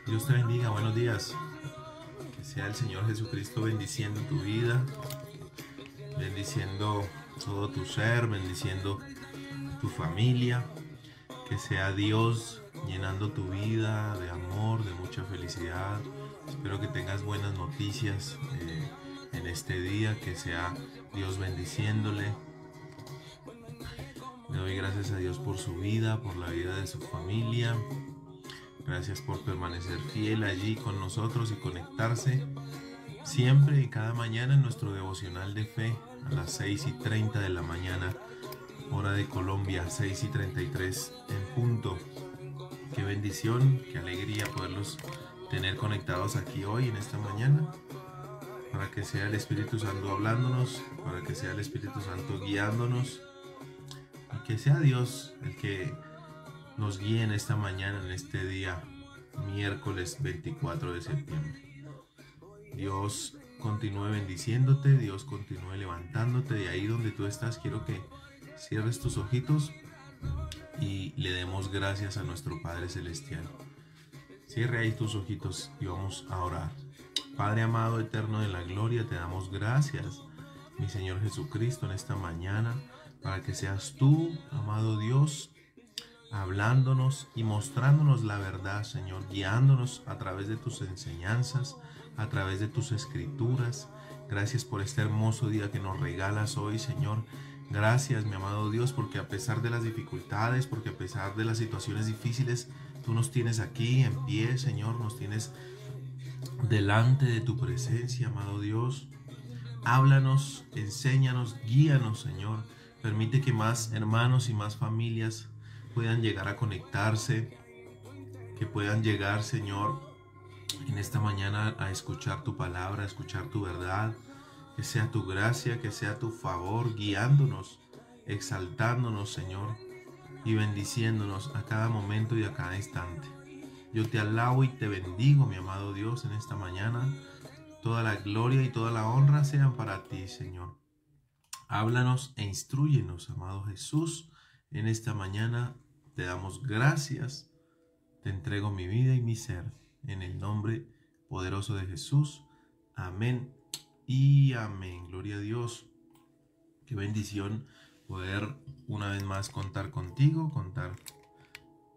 Dios te bendiga, buenos días. Que sea el Señor Jesucristo bendiciendo tu vida, bendiciendo todo tu ser, bendiciendo tu familia. Que sea Dios llenando tu vida de amor, de mucha felicidad. Espero que tengas buenas noticias en este día, que sea Dios bendiciéndole. Le doy gracias a Dios por su vida, por la vida de su familia. Gracias por permanecer fiel allí con nosotros y conectarse siempre y cada mañana en nuestro devocional de fe a las 6:30 de la mañana, hora de Colombia, 6:33 en punto. Qué bendición, qué alegría poderlos tener conectados aquí hoy en esta mañana, para que sea el Espíritu Santo hablándonos, para que sea el Espíritu Santo guiándonos y que sea Dios el que nos guíe en esta mañana, en este día, miércoles 24 de septiembre. Dios continúe bendiciéndote, Dios continúe levantándote de ahí donde tú estás. Quiero que cierres tus ojitos y le demos gracias a nuestro Padre Celestial. Cierre ahí tus ojitos y vamos a orar. Padre amado, eterno de la gloria, te damos gracias, mi Señor Jesucristo, en esta mañana, para que seas tú, amado Dios, hablándonos y mostrándonos la verdad, Señor, guiándonos a través de tus enseñanzas, a través de tus escrituras. Gracias por este hermoso día que nos regalas hoy, Señor. Gracias, mi amado Dios, porque a pesar de las dificultades, porque a pesar de las situaciones difíciles, tú nos tienes aquí en pie, Señor, nos tienes delante de tu presencia, amado Dios. Háblanos, enséñanos, guíanos, Señor. Permite que más hermanos y más familias puedan llegar a conectarse, que puedan llegar, Señor, en esta mañana a escuchar tu palabra, a escuchar tu verdad. Que sea tu gracia, que sea tu favor, guiándonos, exaltándonos, Señor, y bendiciéndonos a cada momento y a cada instante. Yo te alabo y te bendigo, mi amado Dios, en esta mañana. Toda la gloria y toda la honra sean para ti, Señor. Háblanos e instrúyenos, amado Jesús, en esta mañana. Te damos gracias, te entrego mi vida y mi ser, en el nombre poderoso de Jesús. Amén y amén. Gloria a Dios. Qué bendición poder una vez más contar contigo, contar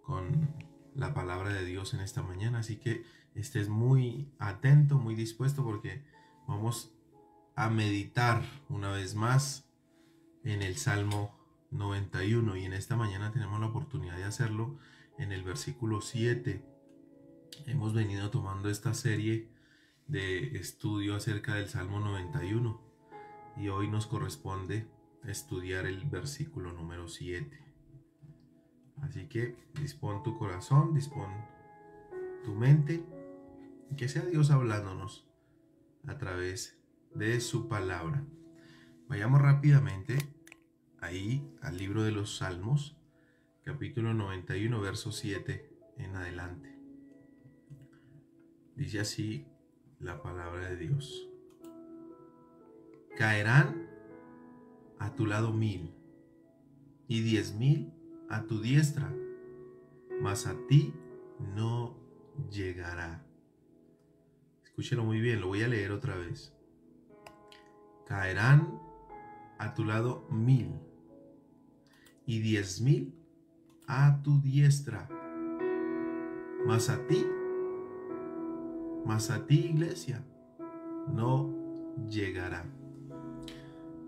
con la palabra de Dios en esta mañana. Así que estés muy atento, muy dispuesto, porque vamos a meditar una vez más en el Salmo 91, y en esta mañana tenemos la oportunidad de hacerlo en el versículo 7. Hemos venido tomando esta serie de estudio acerca del Salmo 91 y hoy nos corresponde estudiar el versículo número 7. Así que dispón tu corazón, dispón tu mente, y que sea Dios hablándonos a través de su palabra. Vayamos rápidamente ahí al libro de los Salmos, capítulo 91, verso 7 en adelante. Dice así la palabra de Dios: caerán a tu lado 1000 y 10,000 a tu diestra, mas a ti no llegará. Escúchelo muy bien, lo voy a leer otra vez. Caerán a tu lado 1000 y 10,000 a tu diestra, mas a ti, iglesia, no llegará.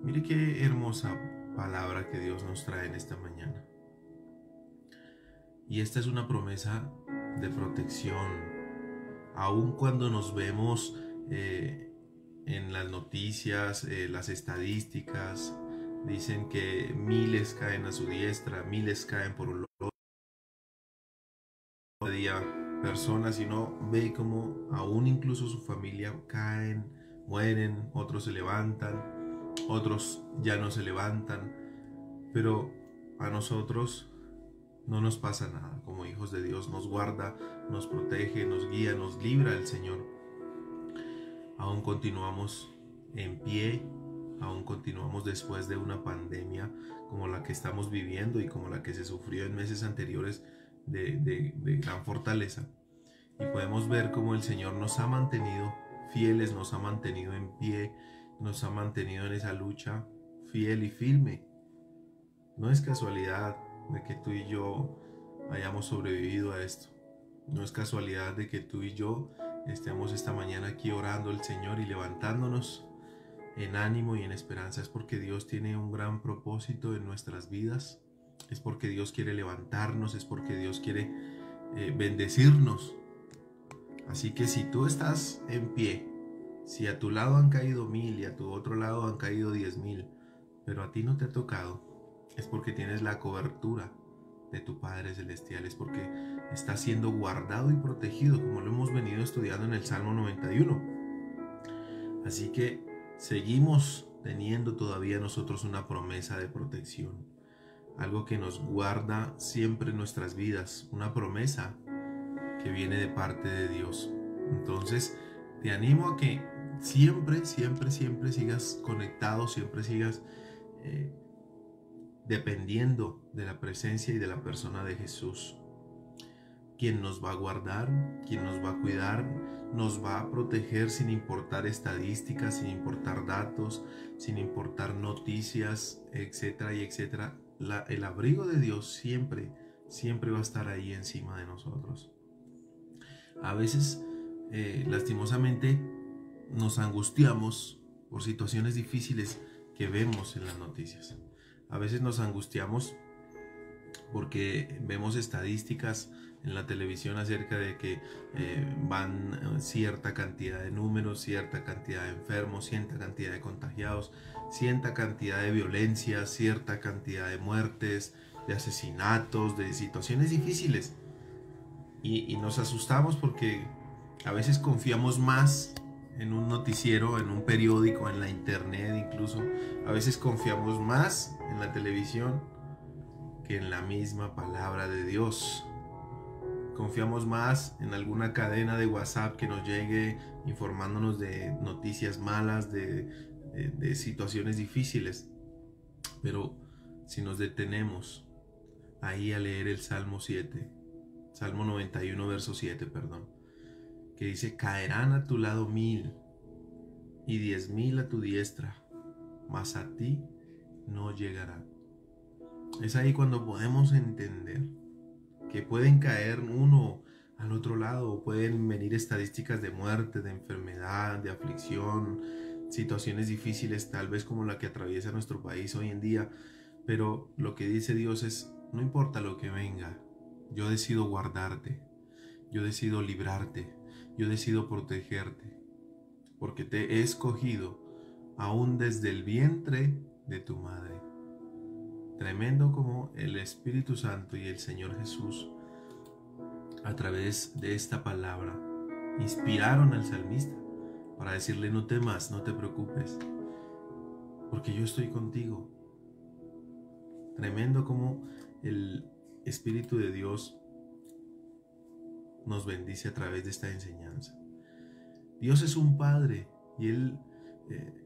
Mire qué hermosa palabra que Dios nos trae en esta mañana. Y esta es una promesa de protección. Aun cuando nos vemos en las noticias, las estadísticas dicen que miles caen a su diestra, miles caen por un lado día, personas, y no ve como aún incluso su familia caen, mueren, otros se levantan, otros ya no se levantan, pero a nosotros no nos pasa nada. Como hijos de Dios nos guarda, nos protege, nos guía, nos libra el Señor. Aún continuamos en pie, aún continuamos después de una pandemia como la que estamos viviendo y como la que se sufrió en meses anteriores. de gran fortaleza. Y podemos ver cómo el Señor nos ha mantenido fieles, nos ha mantenido en pie, nos ha mantenido en esa lucha fiel y firme. No es casualidad de que tú y yo hayamos sobrevivido a esto. No es casualidad de que tú y yo estemos esta mañana aquí orando al Señor y levantándonos en ánimo y en esperanza. Es porque Dios tiene un gran propósito en nuestras vidas. Es porque Dios quiere levantarnos, es porque Dios quiere bendecirnos. Así que si tú estás en pie, si a tu lado han caído 1000 y a tu otro lado han caído 10,000, pero a ti no te ha tocado, es porque tienes la cobertura de tu Padre Celestial, es porque estás siendo guardado y protegido, como lo hemos venido estudiando en el Salmo 91. Así que seguimos teniendo todavía nosotros una promesa de protección, algo que nos guarda siempre en nuestras vidas, una promesa que viene de parte de Dios. Entonces te animo a que siempre sigas conectado, siempre sigas dependiendo de la presencia y de la persona de Jesús, quien nos va a guardar, quien nos va a cuidar, nos va a proteger sin importar estadísticas, sin importar datos, sin importar noticias, etcétera y etcétera. El abrigo de Dios siempre va a estar ahí encima de nosotros. A veces, lastimosamente, nos angustiamos por situaciones difíciles que vemos en las noticias. A veces nos angustiamos porque vemos estadísticas en la televisión acerca de que van cierta cantidad de números, cierta cantidad de enfermos, cierta cantidad de contagiados, cierta cantidad de violencia, cierta cantidad de muertes, de asesinatos, de situaciones difíciles. Y nos asustamos porque a veces confiamos más en un noticiero, en un periódico, en la internet incluso. A veces confiamos más en la televisión que en la misma palabra de Dios. Confiamos más en alguna cadena de WhatsApp que nos llegue informándonos de noticias malas, de situaciones difíciles. Pero si nos detenemos ahí a leer el Salmo 91 verso 7, perdón, que dice: caerán a tu lado 1000 y 10,000 a tu diestra, mas a ti no llegarán. Es ahí cuando podemos entender que pueden caer uno al otro lado, pueden venir estadísticas de muerte, de enfermedad, de aflicción, situaciones difíciles tal vez como la que atraviesa nuestro país hoy en día, pero lo que dice Dios es: no importa lo que venga, yo decido guardarte, yo decido librarte, yo decido protegerte, porque te he escogido aún desde el vientre de tu madre. Tremendo como el Espíritu Santo y el Señor Jesús, a través de esta palabra, inspiraron al salmista para decirle: no temas, no te preocupes, porque yo estoy contigo. Tremendo como el Espíritu de Dios nos bendice a través de esta enseñanza. Dios es un Padre y Él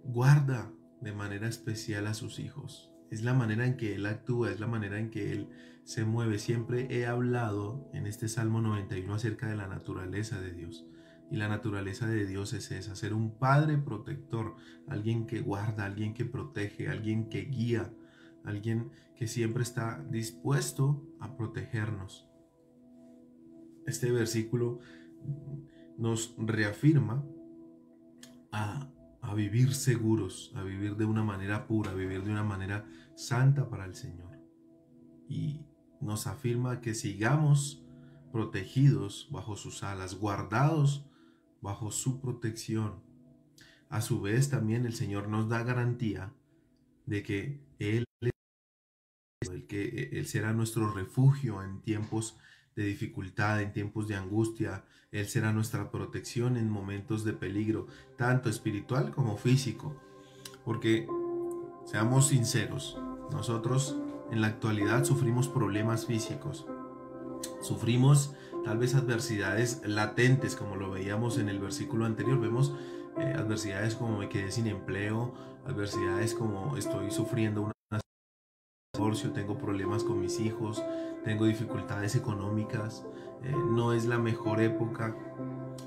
guarda de manera especial a sus hijos. Es la manera en que Él actúa, es la manera en que Él se mueve. Siempre he hablado en este Salmo 91 acerca de la naturaleza de Dios. Y la naturaleza de Dios es esa: ser un Padre protector, alguien que guarda, alguien que protege, alguien que guía, alguien que siempre está dispuesto a protegernos. Este versículo nos reafirma a vivir seguros, a vivir de una manera pura, a vivir de una manera santa para el Señor. Y nos afirma que sigamos protegidos bajo sus alas, guardados bajo su protección. A su vez, también el Señor nos da garantía de que Él será nuestro refugio en tiempos de dificultad, en tiempos de angustia. Él será nuestra protección en momentos de peligro, tanto espiritual como físico. Porque, seamos sinceros, nosotros en la actualidad sufrimos problemas físicos. Sufrimos tal vez adversidades latentes, como lo veíamos en el versículo anterior. Vemos adversidades como me quedé sin empleo, adversidades como estoy sufriendo una divorcio, tengo problemas con mis hijos, tengo dificultades económicas, no es la mejor época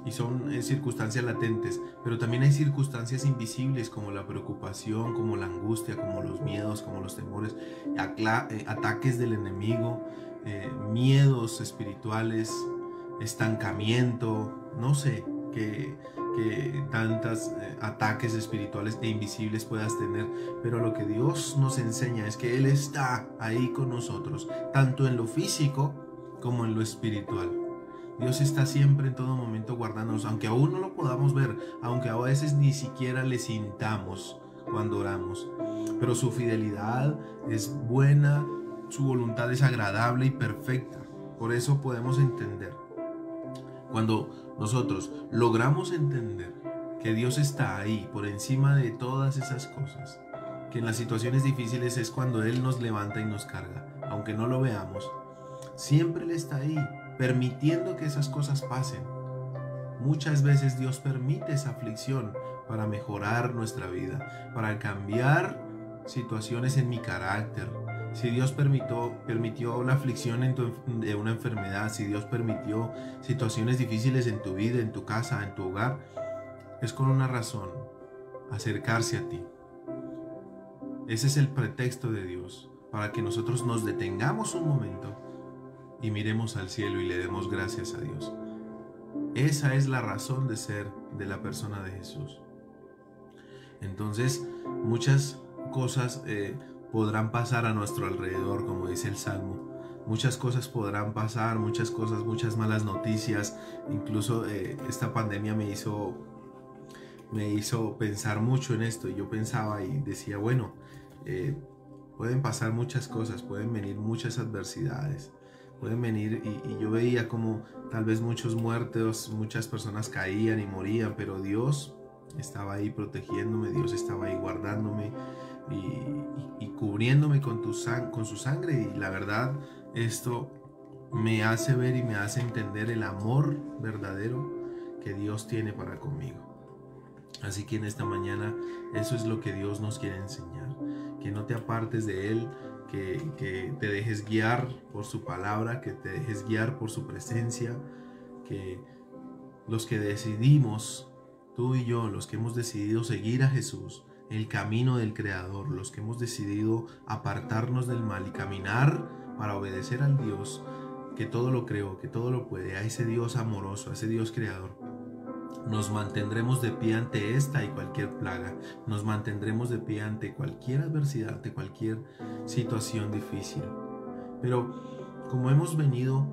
y son circunstancias latentes, pero también hay circunstancias invisibles como la preocupación, como la angustia, como los miedos, como los temores, ataques del enemigo, miedos espirituales, estancamiento, no sé, que tantos ataques espirituales e invisibles puedas tener, pero lo que Dios nos enseña es que Él está ahí con nosotros, tanto en lo físico como en lo espiritual. Dios está siempre en todo momento guardándonos, aunque aún no lo podamos ver, aunque a veces ni siquiera le sintamos cuando oramos, pero su fidelidad es buena, su voluntad es agradable y perfecta. Por eso podemos entender, cuando nosotros logramos entender que Dios está ahí por encima de todas esas cosas, que en las situaciones difíciles es cuando Él nos levanta y nos carga, aunque no lo veamos, siempre Él está ahí, permitiendo que esas cosas pasen. Muchas veces Dios permite esa aflicción para mejorar nuestra vida, para cambiar situaciones en mi carácter. Si Dios permitió la aflicción de una enfermedad, si Dios permitió situaciones difíciles en tu vida, en tu casa, en tu hogar, es con una razón: acercarse a ti. Ese es el pretexto de Dios, para que nosotros nos detengamos un momento y miremos al cielo y le demos gracias a Dios. Esa es la razón de ser de la persona de Jesús. Entonces, muchas cosas podrán pasar a nuestro alrededor, como dice el Salmo. Muchas cosas podrán pasar, muchas cosas, muchas malas noticias. Incluso esta pandemia me hizo pensar mucho en esto. Y yo pensaba y decía, bueno, pueden pasar muchas cosas, pueden venir muchas adversidades, pueden venir, y yo veía como tal vez muchos muertos, muchas personas caían y morían, pero Dios estaba ahí protegiéndome, Dios estaba ahí guardándome y cubriéndome con su sangre. Y la verdad, esto me hace ver y me hace entender el amor verdadero que Dios tiene para conmigo. Así que en esta mañana eso es lo que Dios nos quiere enseñar, que no te apartes de Él, que te dejes guiar por su palabra, que te dejes guiar por su presencia, que los que decidimos, tú y yo, los que hemos decidido seguir a Jesús, el camino del Creador, los que hemos decidido apartarnos del mal y caminar para obedecer al Dios que todo lo creó, que todo lo puede, a ese Dios amoroso, a ese Dios creador, nos mantendremos de pie ante esta y cualquier plaga. Nos mantendremos de pie ante cualquier adversidad, ante cualquier situación difícil. Pero como hemos venido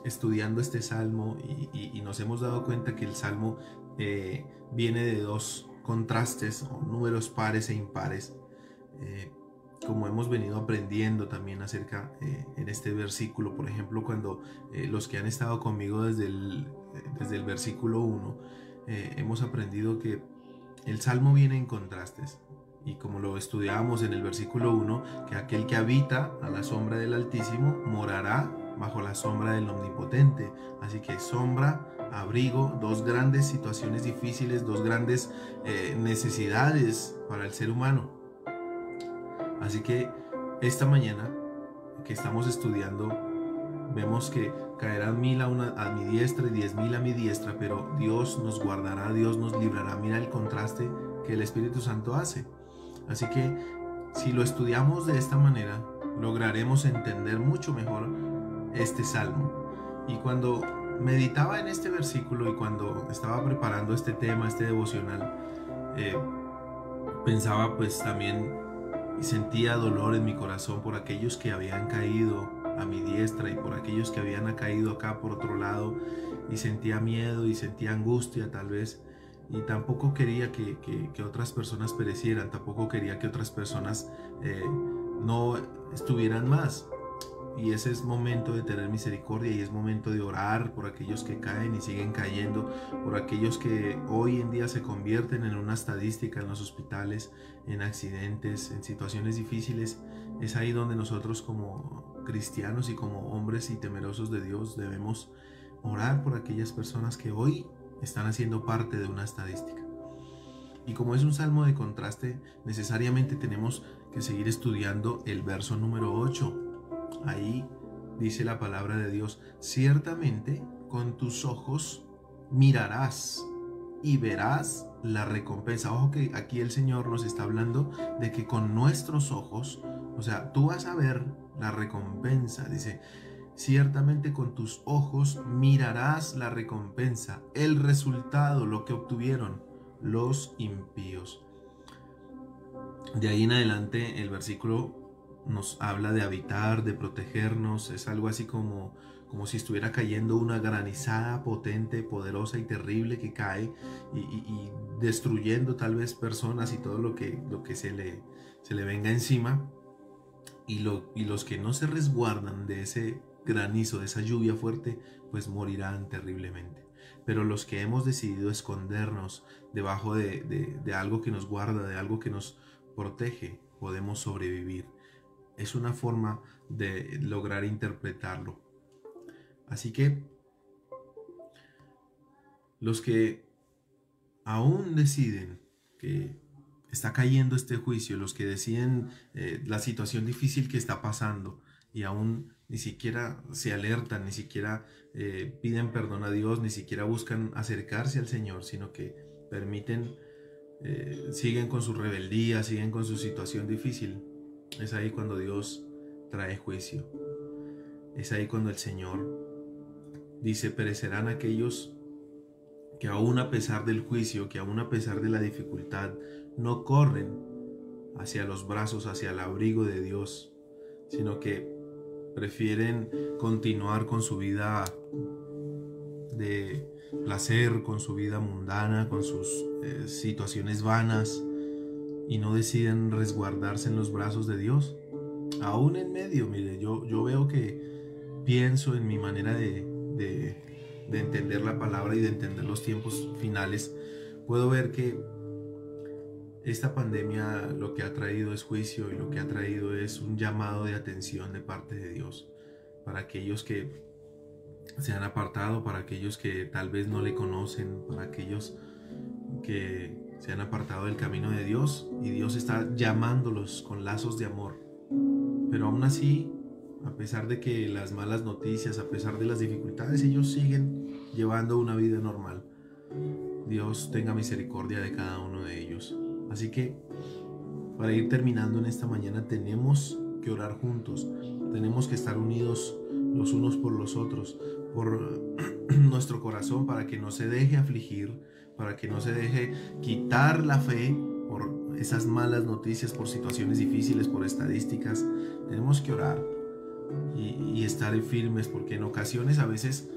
estudiando este salmo y nos hemos dado cuenta que el salmo viene de dos contrastes o números pares e impares, como hemos venido aprendiendo también acerca en este versículo, por ejemplo, cuando los que han estado conmigo desde el versículo 1, hemos aprendido que el Salmo viene en contrastes. Y como lo estudiábamos en el versículo 1, que aquel que habita a la sombra del Altísimo morará bajo la sombra del Omnipotente. Así que sombra, abrigo, dos grandes situaciones difíciles, dos grandes necesidades para el ser humano. Así que esta mañana que estamos estudiando, vemos que caerán 1000 a mi diestra y 10,000 a mi diestra, pero Dios nos guardará, Dios nos librará. Mira el contraste que el Espíritu Santo hace. Así que si lo estudiamos de esta manera, lograremos entender mucho mejor este salmo. Y cuando meditaba en este versículo y cuando estaba preparando este tema, este devocional, pensaba pues también y sentía dolor en mi corazón por aquellos que habían caído a mi diestra y por aquellos que habían caído acá por otro lado, y sentía miedo y sentía angustia tal vez, y tampoco quería que otras personas perecieran, tampoco quería que otras personas no estuvieran más. Y ese es momento de tener misericordia y es momento de orar por aquellos que caen y siguen cayendo, por aquellos que hoy en día se convierten en una estadística en los hospitales, en accidentes, en situaciones difíciles. Es ahí donde nosotros como cristianos y como hombres y temerosos de Dios debemos orar por aquellas personas que hoy están haciendo parte de una estadística. Y como es un salmo de contraste, necesariamente tenemos que seguir estudiando el verso número 8. Ahí dice la palabra de Dios: ciertamente con tus ojos mirarás y verás la recompensa. Ojo que aquí el Señor nos está hablando de que con nuestros ojos, o sea, tú vas a ver la recompensa. Dice: ciertamente con tus ojos mirarás la recompensa, el resultado, lo que obtuvieron los impíos. De ahí en adelante el versículo nos habla de habitar, de protegernos. Es algo así como si estuviera cayendo una granizada potente, poderosa y terrible que cae y destruyendo tal vez personas y todo lo que se le venga encima. Y los que no se resguardan de ese granizo, de esa lluvia fuerte, pues morirán terriblemente. Pero los que hemos decidido escondernos debajo de algo que nos guarda, de algo que nos protege, podemos sobrevivir. Es una forma de lograr interpretarlo. Así que los que aún deciden que está cayendo este juicio, los que deciden la situación difícil que está pasando y aún ni siquiera se alertan, ni siquiera piden perdón a Dios, ni siquiera buscan acercarse al Señor, sino que permiten, siguen con su rebeldía, siguen con su situación difícil. Es ahí cuando Dios trae juicio. Es ahí cuando el Señor dice: perecerán aquellos que aún a pesar del juicio, que aún a pesar de la dificultad, no corren hacia los brazos, hacia el abrigo de Dios, sino que prefieren continuar con su vida de placer, con su vida mundana, con sus situaciones vanas, y no deciden resguardarse en los brazos de Dios. Aún en medio, mire, yo veo que pienso en mi manera de entender la palabra y de entender los tiempos finales. Puedo ver que esta pandemia lo que ha traído es juicio, y lo que ha traído es un llamado de atención de parte de Dios para aquellos que se han apartado, para aquellos que tal vez no le conocen, para aquellos que se han apartado del camino de Dios, y Dios está llamándolos con lazos de amor. Pero aún así, a pesar de que las malas noticias, a pesar de las dificultades, ellos siguen llevando una vida normal. Dios tenga misericordia de cada uno de ellos. Así que, para ir terminando en esta mañana, tenemos que orar juntos. Tenemos que estar unidos los unos por los otros, por nuestro corazón, para que no se deje afligir, para que no se deje quitar la fe por esas malas noticias, por situaciones difíciles, por estadísticas. Tenemos que orar y estar firmes, porque en ocasiones, a veces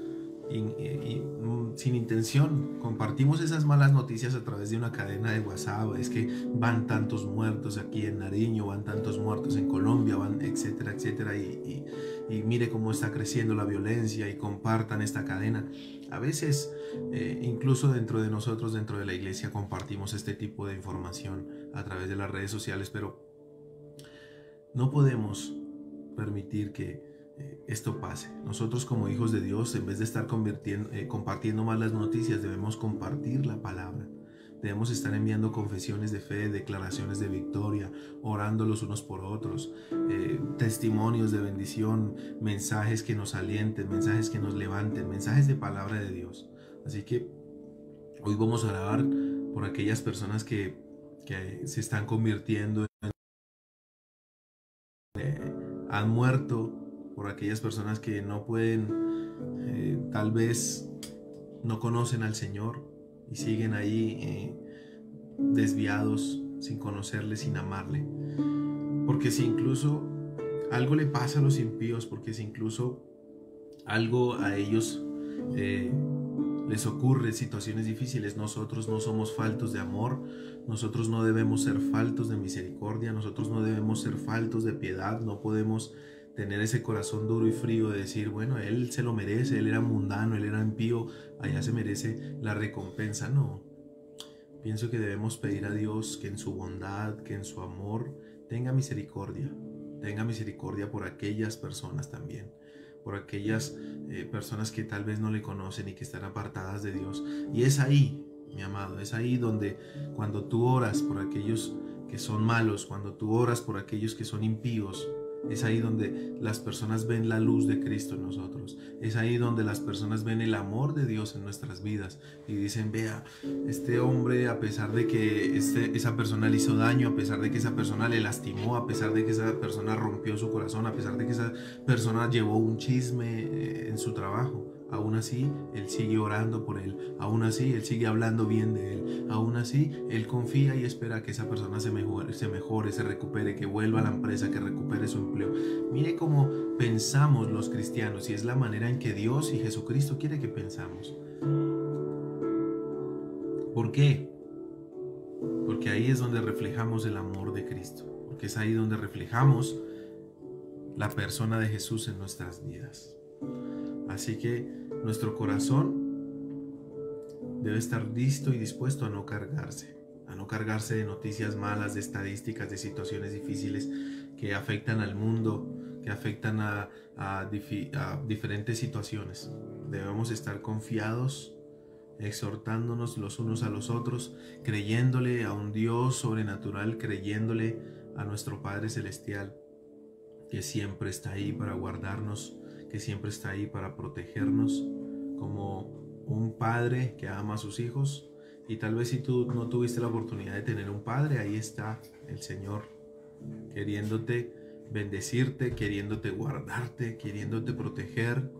sin intención, compartimos esas malas noticias a través de una cadena de WhatsApp. Es que van tantos muertos aquí en Nariño, van tantos muertos en Colombia, van etcétera, etcétera, y mire cómo está creciendo la violencia, y compartan esta cadena. A veces incluso dentro de nosotros, dentro de la iglesia, compartimos este tipo de información a través de las redes sociales, pero no podemos permitir que esto pase. Nosotros, como hijos de Dios, en vez de estar compartiendo malas noticias, debemos compartir la palabra. Debemos estar enviando confesiones de fe, declaraciones de victoria, orando los unos por otros, testimonios de bendición, mensajes que nos alienten, mensajes que nos levanten, mensajes de palabra de Dios. Así que hoy vamos a orar por aquellas personas que se están convirtiendo han muerto, por aquellas personas que no pueden, tal vez no conocen al Señor y siguen ahí desviados, sin conocerle, sin amarle. Porque si incluso algo le pasa a los impíos, porque si incluso algo a ellos les ocurre, situaciones difíciles, nosotros no somos faltos de amor, nosotros no debemos ser faltos de misericordia, nosotros no debemos ser faltos de piedad. No podemos tener ese corazón duro y frío de decir: bueno, él se lo merece, él era mundano, él era impío, allá se merece la recompensa. No, pienso que debemos pedir a Dios que en su bondad, que en su amor tenga misericordia por aquellas personas también, por aquellas personas que tal vez no le conocen y que están apartadas de Dios. Y es ahí mi amado. Es ahí donde cuando tú oras por aquellos que son malos, cuando tú oras por aquellos que son impíos, es ahí donde las personas ven la luz de Cristo en nosotros. Es ahí donde las personas ven el amor de Dios en nuestras vidas y dicen, vea, este hombre, a pesar de que esa persona le hizo daño, a pesar de que esa persona le lastimó, a pesar de que esa persona rompió su corazón, a pesar de que esa persona llevó un chisme en su trabajo, aún así Él sigue orando por él, aún así Él sigue hablando bien de él, aún así Él confía y espera que esa persona se mejore, se recupere, que vuelva a la empresa, que recupere su empleo. Mire cómo pensamos los cristianos, y es la manera en que Dios y Jesucristo quiere que pensamos. ¿Por qué? Porque ahí es donde reflejamos el amor de Cristo, porque es ahí donde reflejamos la persona de Jesús en nuestras vidas. Así que nuestro corazón debe estar listo y dispuesto a no cargarse de noticias malas, de estadísticas, de situaciones difíciles que afectan al mundo, que afectan a diferentes situaciones. Debemos estar confiados, exhortándonos los unos a los otros, creyéndole a un Dios sobrenatural, creyéndole a nuestro Padre Celestial, que siempre está ahí para guardarnos, que siempre está ahí para protegernos, como un padre que ama a sus hijos. Y tal vez si tú no tuviste la oportunidad de tener un padre, ahí está el Señor queriéndote bendecirte, queriéndote guardarte, queriéndote proteger.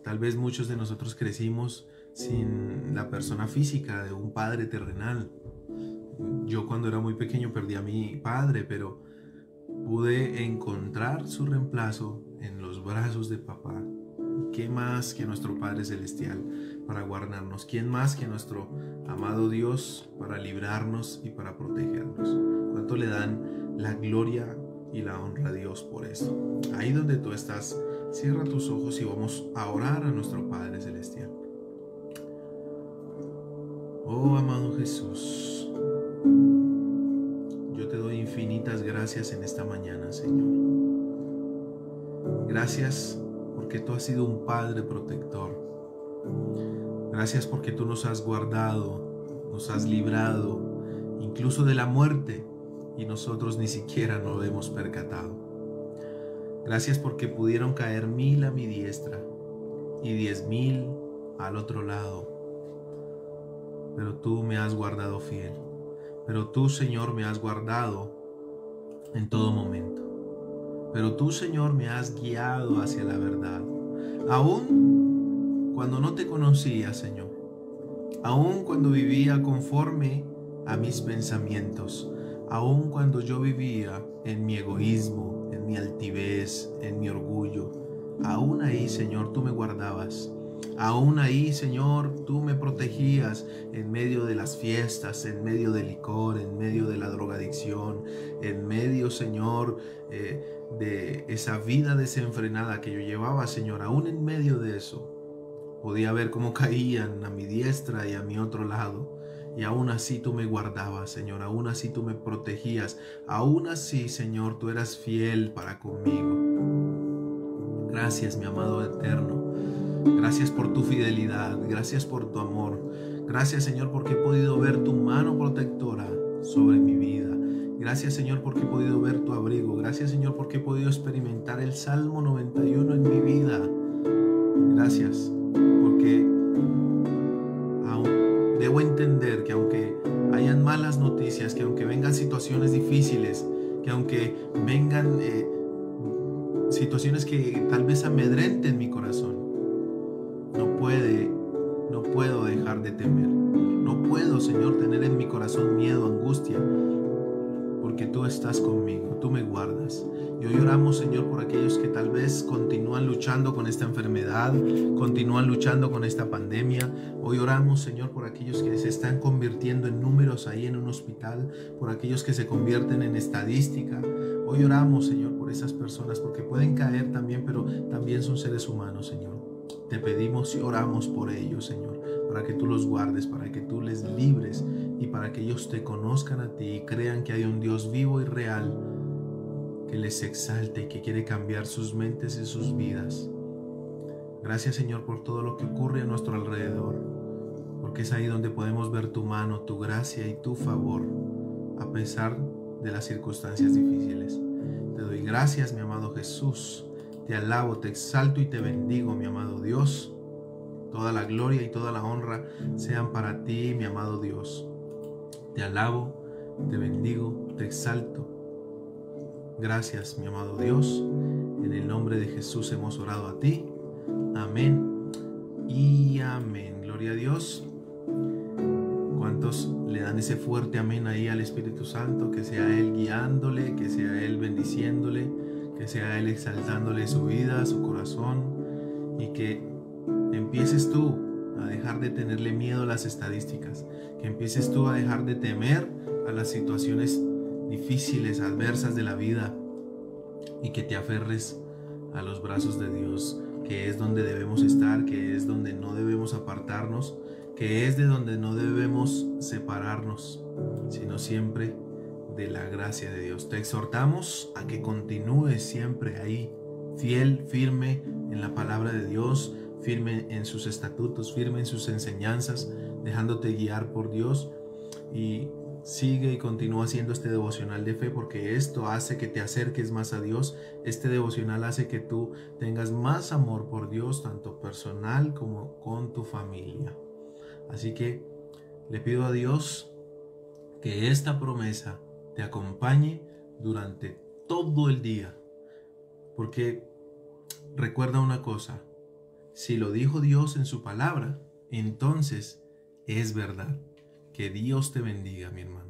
Tal vez muchos de nosotros crecimos sin la persona física de un padre terrenal. Yo cuando era muy pequeño perdí a mi padre, pero pude encontrar su reemplazo en los brazos de papá. ¿Qué más que nuestro Padre Celestial para guardarnos? ¿Quién más que nuestro amado Dios para librarnos y para protegernos? ¿Cuánto le dan la gloria y la honra a Dios por esto? Ahí donde tú estás, cierra tus ojos y vamos a orar a nuestro Padre Celestial. Oh amado Jesús, yo te doy infinitas gracias en esta mañana, Señor. Gracias porque tú has sido un Padre protector. Gracias porque tú nos has guardado, nos has librado, incluso de la muerte, y nosotros ni siquiera nos hemos percatado. Gracias porque pudieron caer 1000 a mi diestra y 10,000 al otro lado, pero tú me has guardado fiel. Pero tú, Señor, me has guardado en todo momento. Pero tú, Señor, me has guiado hacia la verdad. Aún cuando no te conocía, Señor. Aún cuando vivía conforme a mis pensamientos. Aún cuando yo vivía en mi egoísmo, en mi altivez, en mi orgullo. Aún ahí, Señor, tú me guardabas. Aún ahí, Señor, tú me protegías en medio de las fiestas, en medio del licor, en medio de la drogadicción, en medio, Señor, de esa vida desenfrenada que yo llevaba, Señor. Aún en medio de eso, podía ver cómo caían a mi diestra y a mi otro lado. Y aún así tú me guardabas, Señor. Aún así tú me protegías. Aún así, Señor, tú eras fiel para conmigo. Gracias, mi amado eterno. Gracias por tu fidelidad, gracias por tu amor. Gracias, Señor, porque he podido ver tu mano protectora sobre mi vida. Gracias, Señor, porque he podido ver tu abrigo. Gracias, Señor, porque he podido experimentar el Salmo 91 en mi vida. Gracias, porque debo entender que aunque hayan malas noticias, que aunque vengan situaciones difíciles, que aunque vengan situaciones que tal vez amedrenten mi corazón, no puedo dejar de temer. No puedo, Señor, tener en mi corazón miedo, angustia, porque tú estás conmigo, tú me guardas. Y hoy oramos, Señor, por aquellos que tal vez continúan luchando con esta enfermedad, continúan luchando con esta pandemia. Hoy oramos, Señor, por aquellos que se están convirtiendo en números ahí en un hospital, por aquellos que se convierten en estadística. Hoy oramos, Señor, por esas personas, porque pueden caer también, pero también son seres humanos, Señor. Te pedimos y oramos por ellos, Señor, para que tú los guardes, para que tú les libres y para que ellos te conozcan a ti y crean que hay un Dios vivo y real que les exalte y que quiere cambiar sus mentes y sus vidas. Gracias, Señor, por todo lo que ocurre a nuestro alrededor. porque es ahí donde podemos ver tu mano, tu gracia y tu favor, a pesar de las circunstancias difíciles. Te doy gracias, mi amado Jesús. Te alabo, te exalto y te bendigo, mi amado Dios. Toda la gloria y toda la honra sean para ti, mi amado Dios. Te alabo, te bendigo, te exalto. Gracias, mi amado Dios. En el nombre de Jesús hemos orado a ti. Amén y amén. Gloria a Dios. ¿Cuántos le dan ese fuerte amén ahí al Espíritu Santo? Que sea Él guiándole, que sea Él bendiciéndole, que sea Él exaltándole su vida, su corazón, y que empieces tú a dejar de tenerle miedo a las estadísticas, que empieces tú a dejar de temer a las situaciones difíciles, adversas de la vida, y que te aferres a los brazos de Dios, que es donde debemos estar, que es donde no debemos apartarnos, que es de donde no debemos separarnos, sino siempre de la gracia de Dios. Te exhortamos a que continúes siempre ahí, fiel, firme en la palabra de Dios, firme en sus estatutos, firme en sus enseñanzas, dejándote guiar por Dios, y sigue y continúa haciendo este devocional de fe, porque esto hace que te acerques más a Dios. Este devocional hace que tú tengas más amor por Dios, tanto personal como con tu familia. Así que le pido a Dios que esta promesa te acompañe durante todo el día, porque recuerda una cosa: si lo dijo Dios en su palabra, entonces es verdad. Que Dios te bendiga, mi hermano.